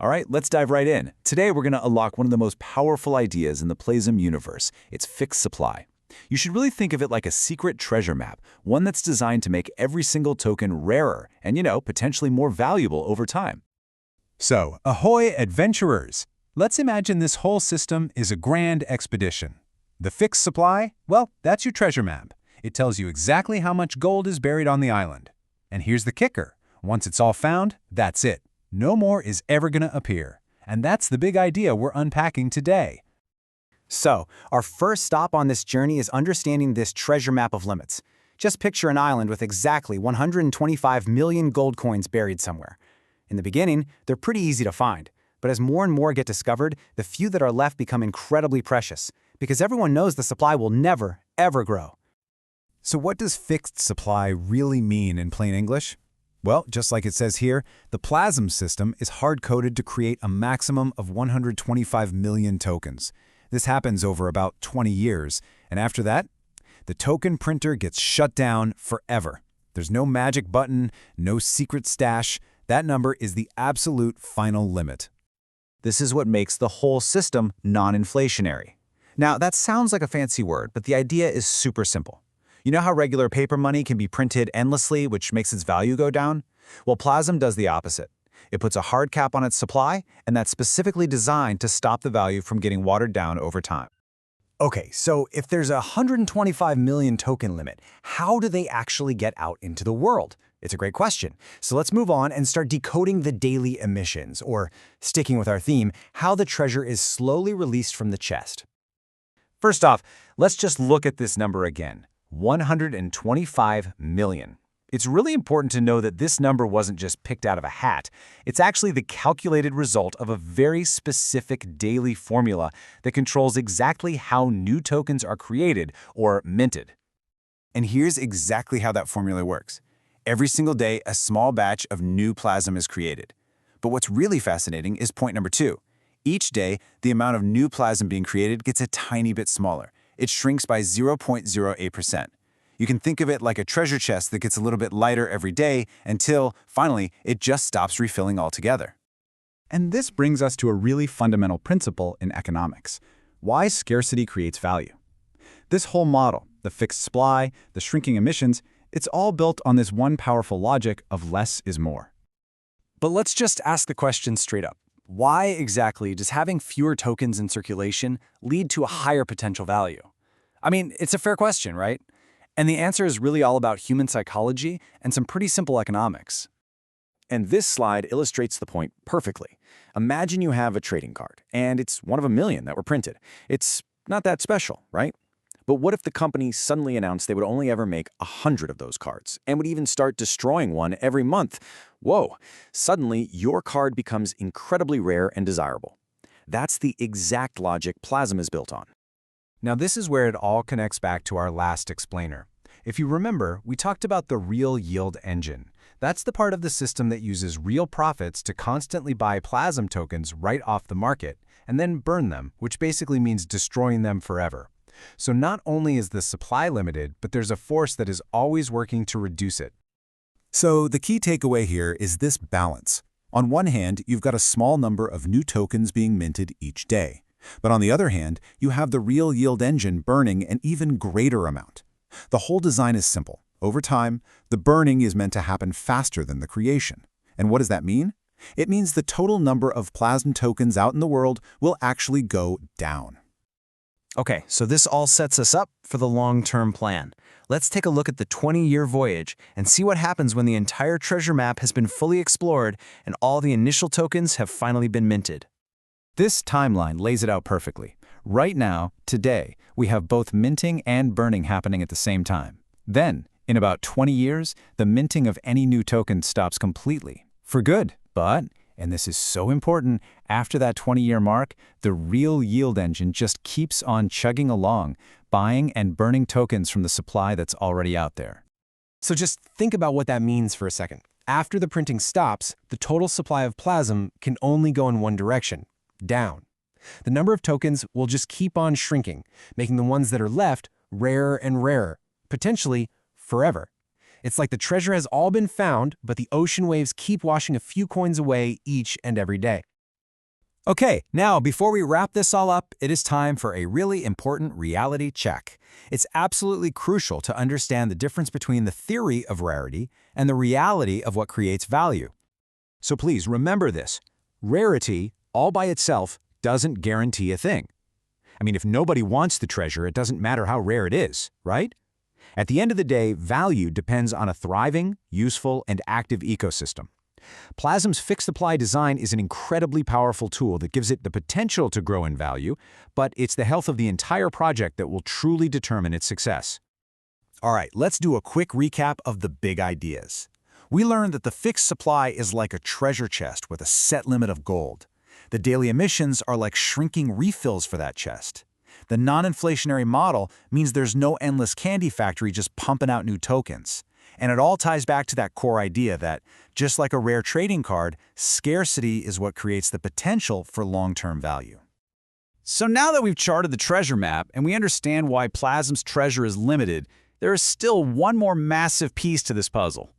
All right, let's dive right in. Today, we're going to unlock one of the most powerful ideas in the Plazm universe. It's fixed supply. You should really think of it like a secret treasure map, one that's designed to make every single token rarer and, potentially more valuable over time. So, ahoy, adventurers! Let's imagine this whole system is a grand expedition. The fixed supply? Well, that's your treasure map. It tells you exactly how much gold is buried on the island. And here's the kicker. Once it's all found, that's it. No more is ever going to appear. And that's the big idea we're unpacking today. So, our first stop on this journey is understanding this treasure map of limits. Just picture an island with exactly 125 million gold coins buried somewhere. In the beginning, they're pretty easy to find. But as more and more get discovered, the few that are left become incredibly precious, because everyone knows the supply will never, ever grow. So what does fixed supply really mean in plain English? Well, just like it says here, the Plazm system is hard-coded to create a maximum of 125 million tokens. This happens over about 20 years, and after that, the token printer gets shut down forever. There's no magic button, no secret stash. That number is the absolute final limit. This is what makes the whole system non-inflationary. Now, that sounds like a fancy word, but the idea is super simple. You know how regular paper money can be printed endlessly, which makes its value go down? Well, Plazm does the opposite. It puts a hard cap on its supply, and that's specifically designed to stop the value from getting watered down over time. Okay, so if there's a 125 million token limit, how do they actually get out into the world? It's a great question. So let's move on and start decoding the daily emissions, or, sticking with our theme, how the treasure is slowly released from the chest. First off, let's just look at this number again. 125 million. It's really important to know that this number wasn't just picked out of a hat. It's actually the calculated result of a very specific daily formula that controls exactly how new tokens are created or minted. And here's exactly how that formula works. Every single day, a small batch of new Plazm is created. But what's really fascinating is point number 2. Each day, the amount of new Plazm being created gets a tiny bit smaller. It shrinks by 0.08%. You can think of it like a treasure chest that gets a little bit lighter every day until, finally, it just stops refilling altogether. And this brings us to a really fundamental principle in economics: why scarcity creates value. This whole model, the fixed supply, the shrinking emissions, it's all built on this one powerful logic of less is more. But let's just ask the question straight up. Why exactly does having fewer tokens in circulation lead to a higher potential value? I mean, it's a fair question, right? And the answer is really all about human psychology and some pretty simple economics. And this slide illustrates the point perfectly. Imagine you have a trading card, and it's one of a million that were printed. It's not that special, right? But what if the company suddenly announced they would only ever make 100 of those cards and would even start destroying one every month? Whoa! Suddenly, your card becomes incredibly rare and desirable. That's the exact logic Plazm is built on. Now this is where it all connects back to our last explainer. If you remember, we talked about the real yield engine. That's the part of the system that uses real profits to constantly buy Plazm tokens right off the market and then burn them, which basically means destroying them forever. So not only is the supply limited, but there's a force that is always working to reduce it. So the key takeaway here is this balance. On one hand, you've got a small number of new tokens being minted each day. But on the other hand, you have the real yield engine burning an even greater amount. The whole design is simple. Over time, the burning is meant to happen faster than the creation. And what does that mean? It means the total number of Plazm tokens out in the world will actually go down. Okay, so this all sets us up for the long-term plan. Let's take a look at the 20-year voyage and see what happens when the entire treasure map has been fully explored and all the initial tokens have finally been minted. This timeline lays it out perfectly. Right now, today, we have both minting and burning happening at the same time. Then, in about 20 years, the minting of any new token stops completely. For good, but, and this is so important, after that 20-year mark, the real yield engine just keeps on chugging along, buying and burning tokens from the supply that's already out there. So just think about what that means for a second. After the printing stops, the total supply of Plazm can only go in one direction, down. The number of tokens will just keep on shrinking, making the ones that are left rarer and rarer, potentially forever. It's like the treasure has all been found, but the ocean waves keep washing a few coins away each and every day. Okay, now before we wrap this all up, it is time for a really important reality check. It's absolutely crucial to understand the difference between the theory of rarity and the reality of what creates value. So please remember this. Rarity, all by itself, doesn't guarantee a thing. I mean, if nobody wants the treasure, it doesn't matter how rare it is, right? At the end of the day, value depends on a thriving, useful, and active ecosystem. Plazm's fixed supply design is an incredibly powerful tool that gives it the potential to grow in value, but it's the health of the entire project that will truly determine its success. All right, let's do a quick recap of the big ideas. We learned that the fixed supply is like a treasure chest with a set limit of gold. The daily emissions are like shrinking refills for that chest. The non-inflationary model means there's no endless candy factory just pumping out new tokens. And it all ties back to that core idea that, just like a rare trading card, scarcity is what creates the potential for long-term value. So now that we've charted the treasure map and we understand why Plazm's treasure is limited, there is still one more massive piece to this puzzle.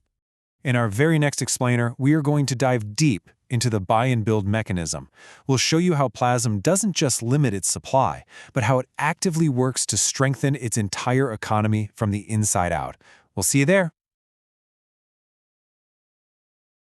In our very next explainer, we are going to dive deep into the buy and build mechanism. We'll show you how Plazm doesn't just limit its supply, but how it actively works to strengthen its entire economy from the inside out. We'll see you there.